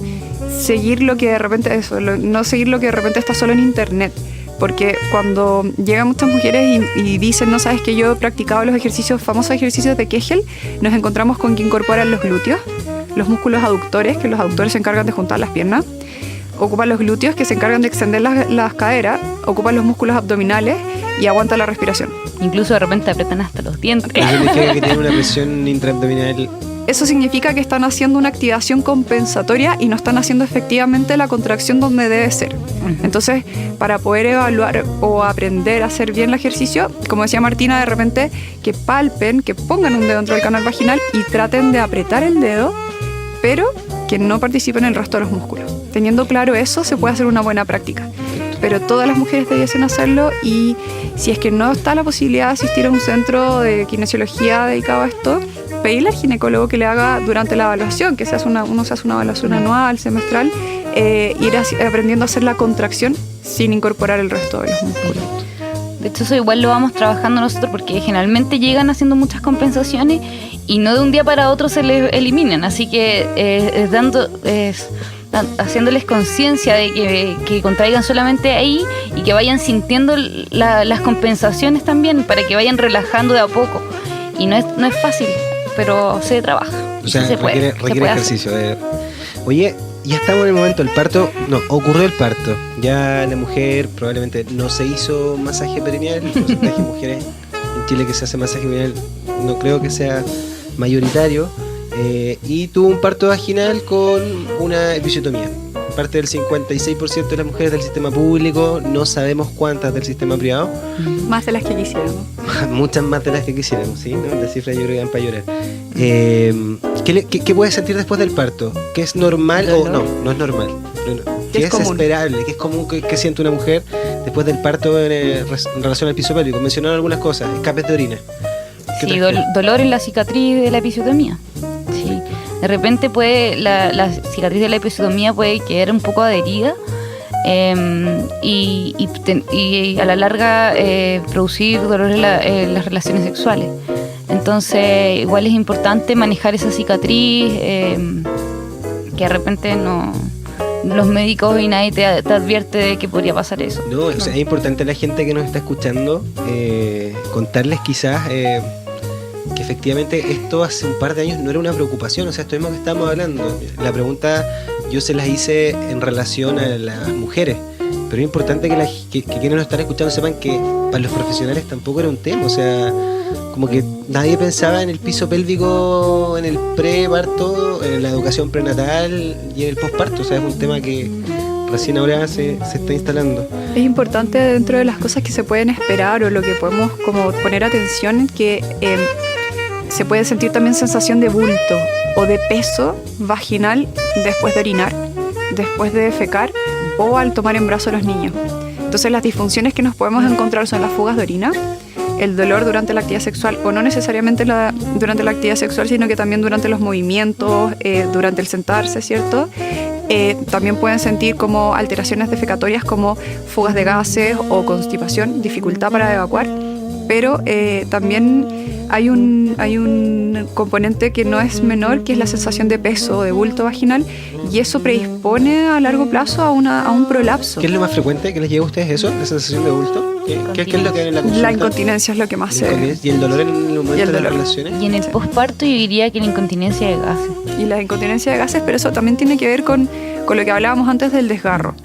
B: seguir lo que de repente está solo en internet, porque cuando llegan muchas mujeres y dicen, no sabes que yo he practicado los famosos ejercicios de Kegel, nos encontramos con que incorporan los glúteos, los músculos aductores, que los aductores se encargan de juntar las piernas, ocupan los glúteos que se encargan de extender las caderas, ocupan los músculos abdominales y aguantan la respiración.
C: Incluso de repente apretan hasta los dientes.
A: Eso significa que tiene una presión intraabdominal.
B: Eso significa que están haciendo una activación compensatoria y no están haciendo efectivamente la contracción donde debe ser. Entonces, para poder evaluar o aprender a hacer bien el ejercicio, como decía Martina, de repente que palpen, que pongan un dedo dentro del canal vaginal y traten de apretar el dedo, pero que no participen el resto de los músculos. Teniendo claro eso, se puede hacer una buena práctica. Pero todas las mujeres debiesen hacerlo, y si es que no está la posibilidad de asistir a un centro de kinesiología dedicado a esto, pedirle al ginecólogo que le haga durante la evaluación, que uno se hace una evaluación anual, semestral, ir aprendiendo a hacer la contracción sin incorporar el resto de los músculos.
C: De hecho, eso igual lo vamos trabajando nosotros, porque generalmente llegan haciendo muchas compensaciones y no de un día para otro se les eliminan, así que haciéndoles conciencia de que contraigan solamente ahí y que vayan sintiendo las compensaciones también, para que vayan relajando de a poco. Y no es fácil, pero se trabaja.
A: O sea,
C: se
A: requiere ejercicio. Oye, ya estamos en el momento del parto. No, ocurrió el parto. Ya la mujer probablemente no se hizo masaje perineal. El porcentaje de mujeres en Chile que se hace masaje perineal no creo que sea mayoritario. Y tuvo un parto vaginal con una episiotomía. Parte del 56% de las mujeres del sistema público, no sabemos cuántas del sistema privado.
B: Más de las que quisiéramos.
A: Muchas más de las que quisiéramos, ¿sí? ¿No? Las cifras yo creo que van para llorar. ¿Qué puedes sentir después del parto? ¿Qué es normal o no? No es normal. ¿Qué es esperable? ¿Qué es común que siente una mujer después del parto en relación al piso pélvico? Mencionaron algunas cosas, escapes de orina.
C: Sí, dolor en la cicatriz de la episiotomía. Sí. De repente la cicatriz de la episiotomía puede quedar un poco adherida y a la larga producir dolor en las relaciones sexuales. Entonces, igual es importante manejar esa cicatriz, que de repente los médicos y nadie te advierte de que podría pasar eso.
A: No, o sea, es importante a la gente que nos está escuchando contarles quizás que efectivamente esto hace un par de años no era una preocupación, o sea, esto mismo que estamos hablando. La pregunta yo se las hice en relación a las mujeres, pero es importante que quienes nos están escuchando sepan que para los profesionales tampoco era un tema, o sea, como que nadie pensaba en el piso pélvico en el preparto, en la educación prenatal y en el posparto, o sea, es un tema que recién ahora se está instalando.
B: Es importante, dentro de las cosas que se pueden esperar o lo que podemos como poner atención, que se puede sentir también sensación de bulto o de peso vaginal después de orinar, después de defecar o al tomar en brazos a los niños. Entonces, las disfunciones que nos podemos encontrar son las fugas de orina, el dolor durante la actividad sexual, o no necesariamente durante la actividad sexual, sino que también durante los movimientos, durante el sentarse, ¿cierto? También pueden sentir como alteraciones defecatorias como fugas de gases o constipación, dificultad para evacuar, pero también hay un componente que no es menor, que es la sensación de peso o de bulto vaginal, y eso predispone a largo plazo a un prolapso.
A: ¿Qué es lo más frecuente que les llega a ustedes eso? ¿La sensación de bulto? ¿Qué es lo que hay en la consulta?
B: La incontinencia es lo que más se ve.
A: ¿Y el dolor en el momento de las relaciones?
C: Y en el posparto yo diría que la incontinencia de gases.
B: Y la incontinencia de gases, pero eso también tiene que ver con lo que hablábamos antes del desgarro.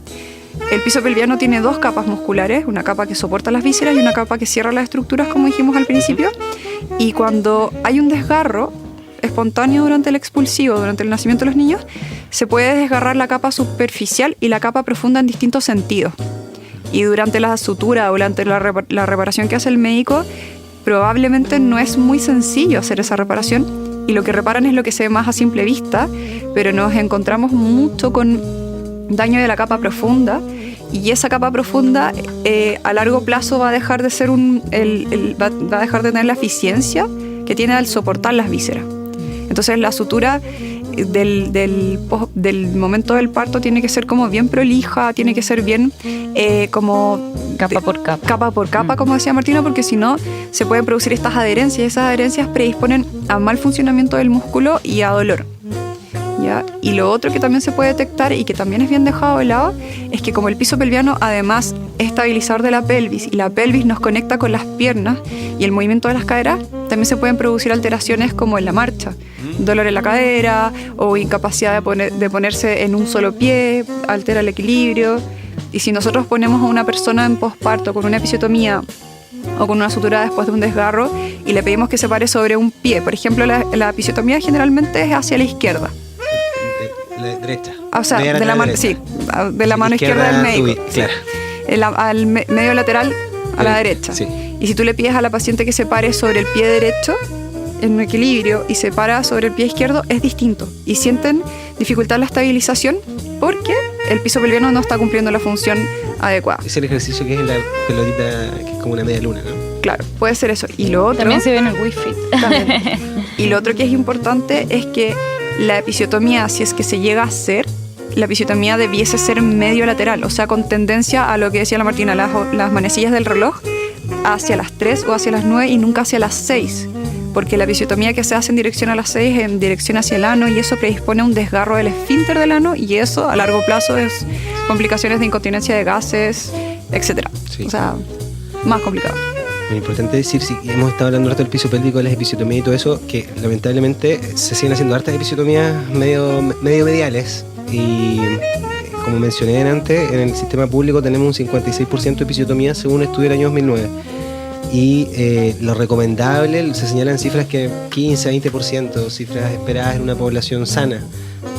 B: El piso pelviano tiene 2 capas musculares, una capa que soporta las vísceras y una capa que cierra las estructuras, como dijimos al principio. Y cuando hay un desgarro espontáneo durante el expulsivo, durante el nacimiento de los niños, se puede desgarrar la capa superficial y la capa profunda en distintos sentidos. Y durante la sutura o durante la reparación que hace el médico, probablemente no es muy sencillo hacer esa reparación, y lo que reparan es lo que se ve más a simple vista, pero nos encontramos mucho con daño de la capa profunda, y esa capa profunda a largo plazo va a dejar de ser va a dejar de tener la eficiencia que tiene al soportar las vísceras. Entonces la sutura del momento del parto tiene que ser como bien prolija, tiene que ser bien como
C: Capa por capa.
B: Capa por capa, como decía Martina, porque si no se pueden producir estas adherencias, y esas adherencias predisponen a mal funcionamiento del músculo y a dolor. ¿Ya? Y lo otro que también se puede detectar y que también es bien dejado de lado es que como el piso pelviano además es estabilizador de la pelvis, y la pelvis nos conecta con las piernas y el movimiento de las caderas, también se pueden producir alteraciones como en la marcha, dolor en la cadera o incapacidad de ponerse en un solo pie, altera el equilibrio. Y si nosotros ponemos a una persona en posparto con una episiotomía o con una sutura después de un desgarro y le pedimos que se pare sobre un pie, por ejemplo, la episiotomía generalmente es hacia la izquierda.
A: La derecha.
B: O sea, de la mano, sí, de la mano izquierda del médico.
A: Claro.
B: Al medio lateral a la derecha.
A: Sí.
B: Y si tú le pides a la paciente que se pare sobre el pie derecho, en un equilibrio, y se para sobre el pie izquierdo, es distinto. Y sienten dificultad en la estabilización porque el piso pelviano no está cumpliendo la función adecuada.
A: Es el ejercicio que es en la pelotita, que es como una media luna, ¿no?
B: Claro, puede ser eso. Y lo otro...
C: También se ve en el Wii Fit.
B: También. Y lo otro que es importante es que la episiotomía, si es que se llega a hacer, la episiotomía debiese ser medio lateral, o sea, con tendencia a lo que decía la Martina, las manecillas del reloj hacia las 3 o hacia las 9 y nunca hacia las 6, porque la episiotomía que se hace en dirección a las 6 es en dirección hacia el ano, y eso predispone a un desgarro del esfínter del ano, y eso a largo plazo es complicaciones de incontinencia de gases, etc.
A: Sí.
B: O sea, más complicado.
A: Muy importante decir, si hemos estado hablando harto del piso pélvico, de las episiotomías y todo eso, que lamentablemente se siguen haciendo hartas episiotomías medio mediales, y como mencioné antes, en el sistema público tenemos un 56% de episiotomía según un estudio del año 2009, y lo recomendable, se señalan cifras que 15-20%, cifras esperadas en una población sana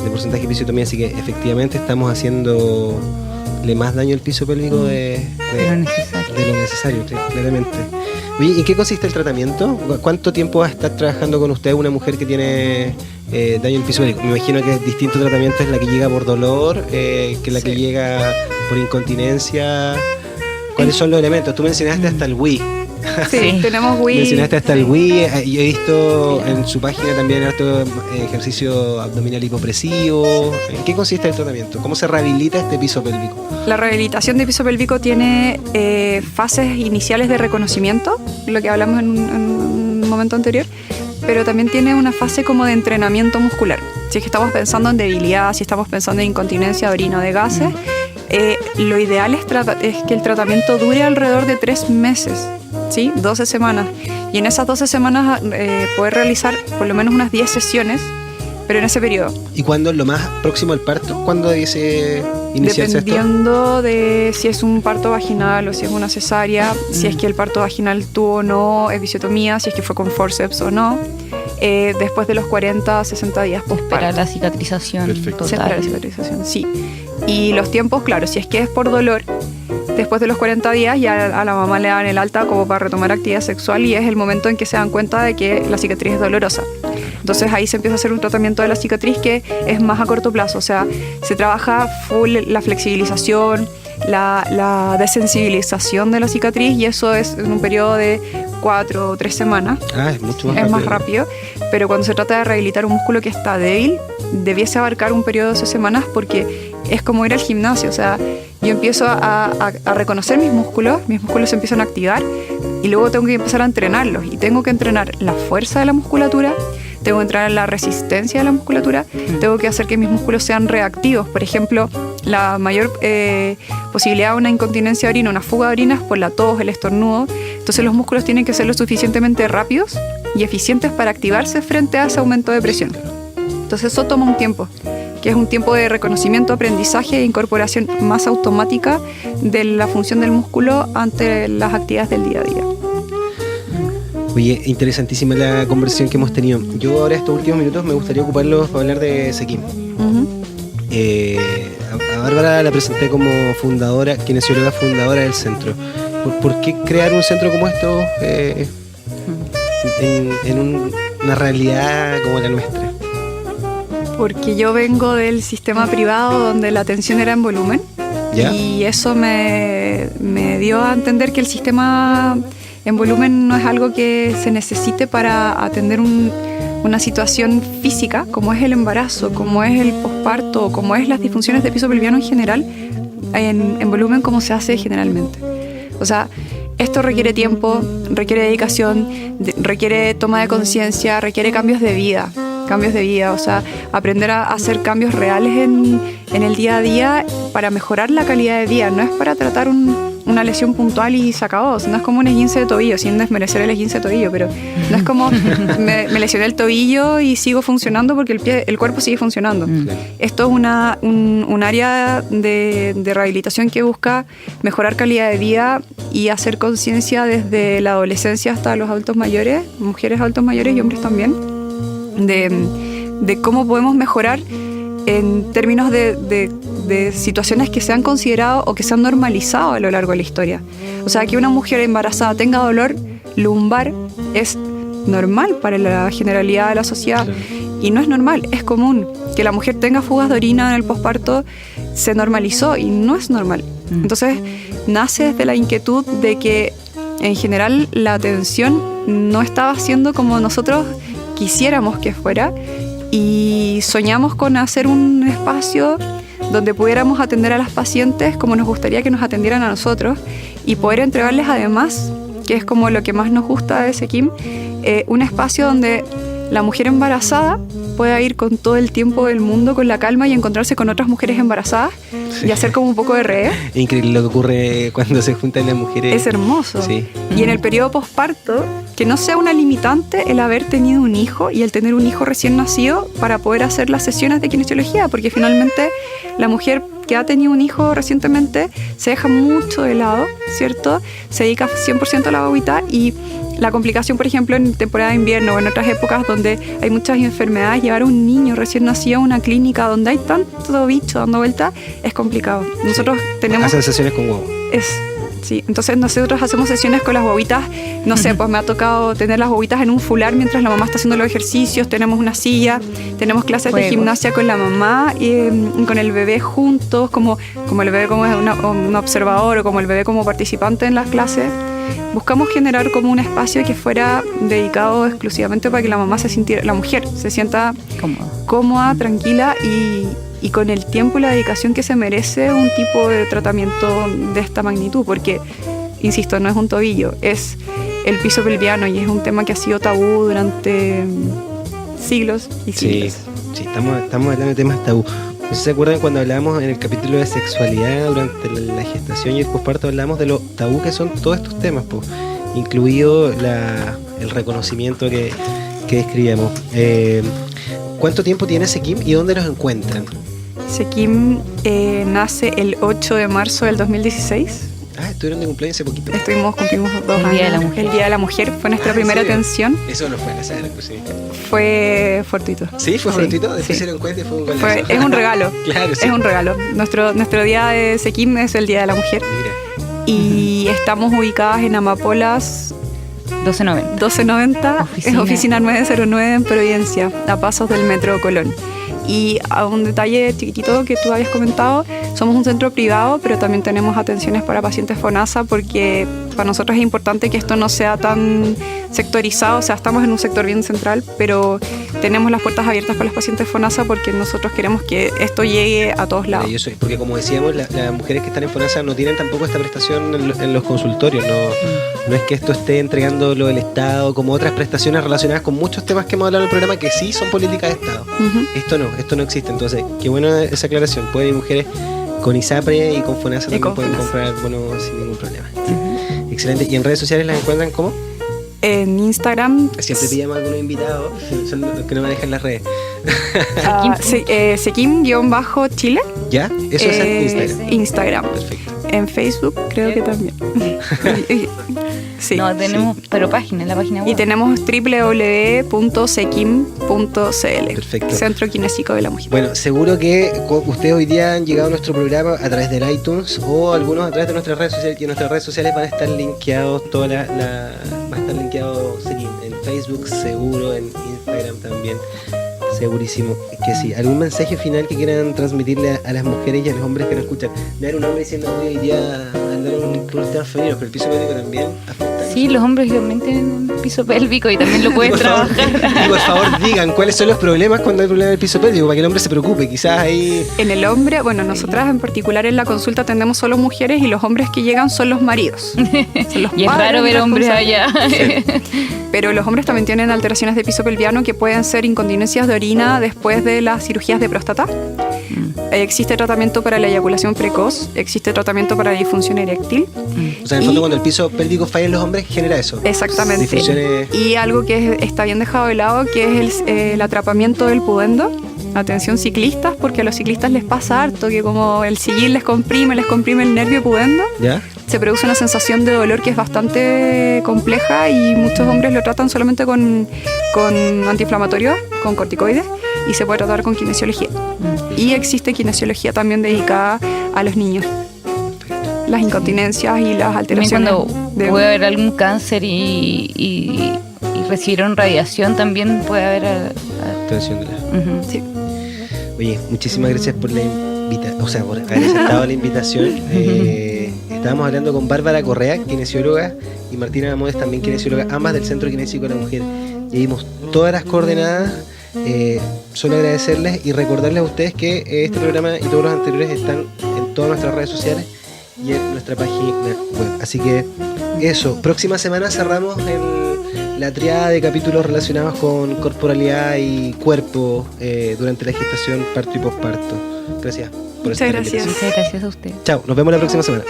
A: de porcentaje de episiotomía, así que efectivamente estamos haciéndole más daño al piso pélvico de lo necesario, claramente. Oye, ¿en qué consiste el tratamiento? ¿Cuánto tiempo va a estar trabajando con usted una mujer que tiene daño al piso pélvico? Me imagino que distinto tratamiento es la que llega por dolor, que la que llega por incontinencia. ¿Cuáles son los elementos? Tú mencionaste hasta el Wii.
B: Sí, tenemos Wii.
A: Mencionaste hasta el Wii, y he visto en su página también harto ejercicio abdominal hipopresivo. ¿En qué consiste el tratamiento? ¿Cómo se rehabilita este piso pélvico?
B: La rehabilitación de piso pélvico tiene fases iniciales de reconocimiento, lo que hablamos en un momento anterior, pero también tiene una fase como de entrenamiento muscular. Si es que estamos pensando en debilidad, si estamos pensando en incontinencia de orina o de gases, lo ideal es que el tratamiento dure alrededor de 3 meses, ¿sí? 12 semanas. Y en esas 12 semanas poder realizar por lo menos unas 10 sesiones, pero en ese periodo.
A: ¿Y cuándo es lo más próximo al parto? ¿Cuándo debiese iniciarse esto?
B: Dependiendo de si es un parto vaginal o si es una cesárea, si es que el parto vaginal tuvo o no episiotomía, si es que fue con forceps o no. Después de los 40 a 60 días posparto.
C: Para la cicatrización.
E: Perfecto.
B: Se espera la cicatrización, sí. Y los tiempos, claro, si es que es por dolor, después de los 40 días ya a la mamá le dan el alta como para retomar actividad sexual, y es el momento en que se dan cuenta de que la cicatriz es dolorosa. Entonces ahí se empieza a hacer un tratamiento de la cicatriz que es más a corto plazo, o sea, se trabaja full la flexibilización, la desensibilización de la cicatriz, y eso es en un periodo de 4 o 3 semanas.
A: Es mucho más
B: Es
A: rápido.
B: más rápido, pero cuando se trata de rehabilitar un músculo que está débil, debiese abarcar un periodo de 12 semanas, porque es como ir al gimnasio, o sea, yo empiezo a reconocer mis músculos se empiezan a activar, y luego tengo que empezar a entrenarlos y tengo que entrenar la fuerza de la musculatura, tengo que entrenar la resistencia de la musculatura, tengo que hacer que mis músculos sean reactivos. Por ejemplo, la mayor posibilidad de una incontinencia de orina, una fuga de orina es por la tos, el estornudo. Entonces los músculos tienen que ser lo suficientemente rápidos y eficientes para activarse frente a ese aumento de presión. Entonces eso toma un tiempo, que es un tiempo de reconocimiento, aprendizaje e incorporación más automática de la función del músculo ante las actividades del día a día.
A: Oye, interesantísima la conversación que hemos tenido. Yo ahora estos últimos minutos me gustaría ocuparlos para hablar de Sequim. A Bárbara la presenté como fundadora, kinesióloga fundadora del centro. ¿Por qué crear un centro como esto en una realidad como la nuestra?
B: Porque yo vengo del sistema privado donde la atención era en volumen. ¿Ya? Y eso me dio a entender que el sistema en volumen no es algo que se necesite para atender una situación física, como es el embarazo, como es el posparto, como es las disfunciones de piso pelviano en general, en volumen como se hace generalmente. O sea, esto requiere tiempo, requiere dedicación, requiere toma de conciencia, requiere cambios de vida, o sea, aprender a hacer cambios reales en el día a día para mejorar la calidad de vida. No es para tratar una lesión puntual y se acabó. No es como un esguince de tobillo, sin desmerecer el esguince de tobillo, pero no es como me lesioné el tobillo y sigo funcionando porque el cuerpo sigue funcionando. Esto es un área de rehabilitación que busca mejorar calidad de vida y hacer conciencia desde la adolescencia hasta los adultos mayores, mujeres adultos mayores y hombres también, de cómo podemos mejorar en términos de situaciones que se han considerado o que se han normalizado a lo largo de la historia. O sea, que una mujer embarazada tenga dolor lumbar es normal para la generalidad de la sociedad. Claro. Y no es normal, es común. Que la mujer tenga fugas de orina en el posparto se normalizó y no es normal. Entonces, nace desde la inquietud de que en general la atención no estaba siendo como nosotros quisiéramos que fuera, y soñamos con hacer un espacio donde pudiéramos atender a las pacientes como nos gustaría que nos atendieran a nosotros y poder entregarles además, que es como lo que más nos gusta de Sequim, un espacio donde la mujer embarazada pueda ir con todo el tiempo del mundo, con la calma, y encontrarse con otras mujeres embarazadas, sí, y hacer como un poco de red.
A: Increíble lo que ocurre cuando se juntan las mujeres.
B: Es hermoso.
A: Sí.
B: Y en el periodo posparto, que no sea una limitante el haber tenido un hijo y el tener un hijo recién nacido para poder hacer las sesiones de kinesiología, porque finalmente la mujer que ha tenido un hijo recientemente se deja mucho de lado, ¿cierto? Se dedica 100% a la guaguita, y la complicación, por ejemplo, en temporada de invierno o en otras épocas donde hay muchas enfermedades, llevar a un niño recién nacido a una clínica donde hay tanto bicho dando vuelta es complicado. Nosotros tenemos...
A: Hacen sesiones con huevo.
B: Sí, entonces nosotros hacemos sesiones con las guaguitas, no sé, pues me ha tocado tener las guaguitas en un fular mientras la mamá está haciendo los ejercicios, tenemos una silla, tenemos clases de gimnasia con la mamá y con el bebé juntos, como el bebé como es un observador o como el bebé como participante en las clases. Buscamos generar como un espacio que fuera dedicado exclusivamente para que la mamá la mujer se sienta cómoda, tranquila y con el tiempo y la dedicación que se merece un tipo de tratamiento de esta magnitud, porque, insisto, no es un tobillo, es el piso pelviano, y es un tema que ha sido tabú durante siglos y siglos.
A: Sí, estamos hablando de temas tabú. No sé si se acuerdan cuando hablábamos en el capítulo de sexualidad durante la gestación y el posparto, hablamos de lo tabú que son todos estos temas, pues, incluido el reconocimiento que describíamos. ¿Cuánto tiempo tiene Sequim y dónde los encuentran?
B: Sequim nace el 8 de marzo del 2016.
A: Estuvieron de cumpleaños hace poquito.
B: Cumplimos 2 años. El Día de la Mujer fue nuestra primera atención.
A: Eso no fue al azar, pues sí.
B: Fue fortuito.
A: ¿Sí? ¿Fue fortuito? Después se lo encuentra y fue un golazo.
B: Es un regalo.
A: Claro, sí.
B: Es un regalo. Nuestro día de Sequim es el Día de la Mujer. Mira. Y estamos ubicadas en Amapolas 1290, es oficina 909 en Providencia, a pasos del Metro Colón. Y a un detalle chiquitito que tú habías comentado, somos un centro privado, pero también tenemos atenciones para pacientes FONASA, porque para nosotros es importante que esto no sea tan sectorizado, o sea, estamos en un sector bien central, pero tenemos las puertas abiertas para las pacientes FONASA porque nosotros queremos que esto llegue a todos lados.
A: Y eso es porque, como decíamos, las mujeres que están en FONASA no tienen tampoco esta prestación en los consultorios. No es que esto esté entregándolo el Estado como otras prestaciones relacionadas con muchos temas que hemos hablado en el programa que sí son políticas de Estado. Esto no existe. Entonces, qué buena esa aclaración. Pueden ir mujeres con ISAPRE y con FONASA también pueden comprar bonos sin ningún problema. Excelente. ¿Y en redes sociales las encuentran cómo?
B: En Instagram.
A: Siempre pillamos a algunos invitados, son los que no manejan las redes.
B: Sekim-Chile.
A: ¿Ya? Eso es en Instagram.
B: Perfecto. En Facebook creo que también. Sí.
C: No, tenemos, pero la página web.
B: Y tenemos www.sekim.cl.
A: Perfecto.
B: Centro Kinésico de la Mujer.
A: Bueno, seguro que ustedes hoy día han llegado a nuestro programa a través del iTunes o algunos a través de nuestras redes sociales, y en nuestras redes sociales van a estar linkeados va a estar linkeado Sekim en Facebook, seguro, en Instagram también. Segurísimo que sí. ¿Algún mensaje final que quieran transmitirle a las mujeres y a los hombres que nos escuchan? Ver un hombre diciendo hoy día andar en un tema femenino, pero el piso pélvico también afecta.
C: Sí, los hombres también tienen piso pélvico y también lo pueden trabajar.
A: Y por favor digan cuáles son los problemas cuando hay problema del piso pélvico para que el hombre se preocupe. Quizás ahí...
B: En el hombre, bueno, nosotras en particular en la consulta atendemos solo mujeres y los hombres que llegan son los maridos. Son los
C: y es raro ver hombres allá.
B: Sí. Pero los hombres también tienen alteraciones de piso pelviano que pueden ser incontinencias de orina después de las cirugías de próstata. Existe tratamiento para la eyaculación precoz, existe tratamiento para la disfunción eréctil.
A: O sea, en el fondo cuando el piso pélvico falla en los hombres genera eso.
B: Exactamente.
A: Disfunciones...
B: Y algo que está bien dejado de lado, que es el atrapamiento del pudendo. Atención ciclistas, porque a los ciclistas les pasa harto, que como el sillín les comprime el nervio pudendo.
A: ¿Ya?
B: Se produce una sensación de dolor que es bastante compleja y muchos hombres lo tratan solamente con antiinflamatorios, con corticoides, y se puede tratar con kinesiología. Y existe kinesiología también dedicada a los niños. Las incontinencias y las alteraciones.
C: También cuando puede haber algún cáncer y recibieron radiación, también puede haber...
A: Atención de la...
B: Sí.
A: Oye, muchísimas gracias por la por haber aceptado la invitación. Estábamos hablando con Bárbara Correa, kinesióloga, y Martina Amodes, también kinesióloga, ambas del Centro Kinésico de la Mujer. Y vimos todas las coordenadas. Solo agradecerles y recordarles a ustedes que este programa y todos los anteriores están en todas nuestras redes sociales y en nuestra página web. Así que eso, próxima semana cerramos la triada de capítulos relacionados con corporalidad y cuerpo durante la gestación, parto y posparto. Gracias por
B: Muchas gracias.
C: Muchas gracias a usted.
A: Chao, nos vemos la próxima semana.